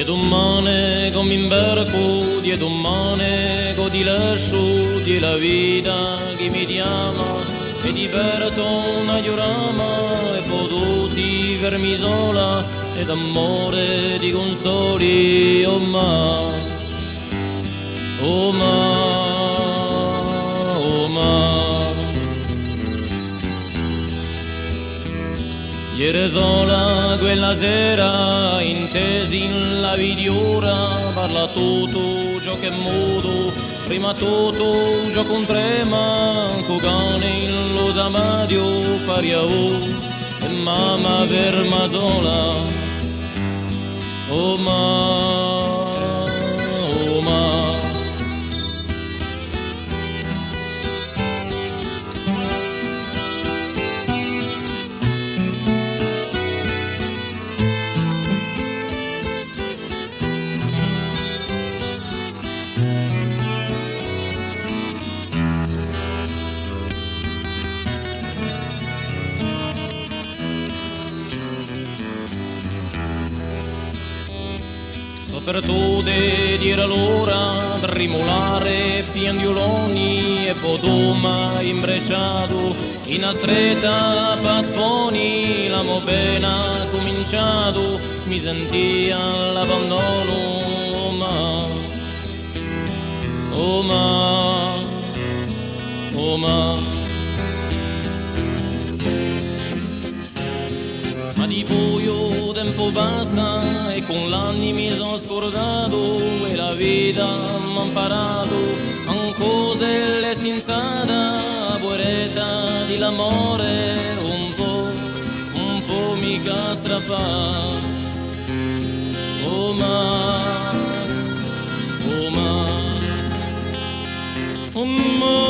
domani come in barco, di domani con di lascio, di la vita che mi chiama, e diverto una giurama, e potuti vermi sola, ed amore di consoli, oh ma, oh ma, oh ma. Ieri sola quella sera, intesi in la videora, parla tutto ciò che è muto, prima tutto ciò con trema, cugane in lo samadio, pariau, e mamma ferma sola, oh ma, oh ma. Per tu di dire l'ora, per rimolare piandioloni e potoma imbrecciato, in a stretta pasponi, la mobena cominciato, mi sentia l'abbandono, oh ma, oh ma, oh ma. Ma di buio tempo passa e con l'anni mi sono scordato e la vita m'ha imparato ancora delle stinzata poveretta di l'amore un po' mi castrafà oh ma oh ma oh ma